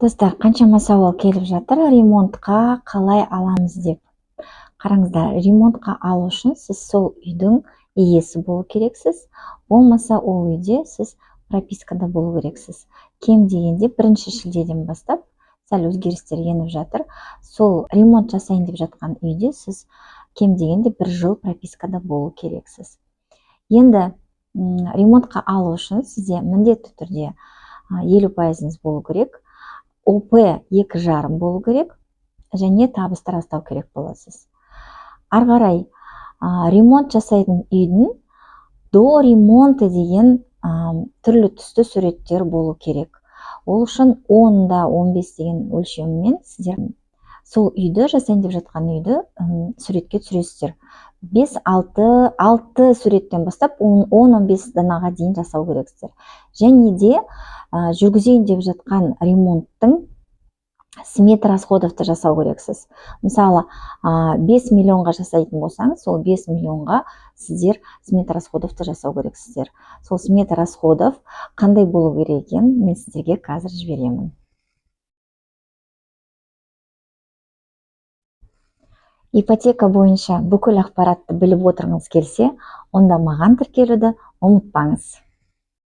Достар, қаншама сауал келіп жатыр, ремонтқа қалай аламыз деп. Қараңыздар, ремонтқа алу үшін сіз сол үйдің иесі болу керексіз. Болмаса ол үйде сіз пропискада болу керексіз. Кем дегенде 1 шілдеден бастап сәл өзгерістер еніп жатыр. Сол ремонт жасайын деп жатқан үйде сіз кем дегенде 1 жыл пропискада болу керексіз. Енді ремонтқа алу үшін сізде міндетті түрде 50% болу керек. ОП 2,5 болу керек, және табысты растау керек боласыз. Ары қарай ремонт жасайтын үйдің до ремонты деген түрлі түсті суреттер болу керек. Ол үшін 10-15 деген өлшемімен сіздер сол үйді, жасайын деп жатқан үйді суретке түсіресіздер. 5-6 суреттен бастап 10-15 данаға дейін жасау керексіздер. Және де жүргізейін деп жатқан ремонттың смета расходовты жасау керексіз. Мысалы, 5 миллионға жасайтын болсаңыз, сол 5 миллионға сіздер смета расходовты жасау керексіздер. Сол смета расходов қандай болу керек екенін мен сіздерге қазір жіберемін. Ипотека бойынша бүкіл ақпаратты біліп отырғыңыз келсе, онда маған тіркелуді ұмытпаңыз.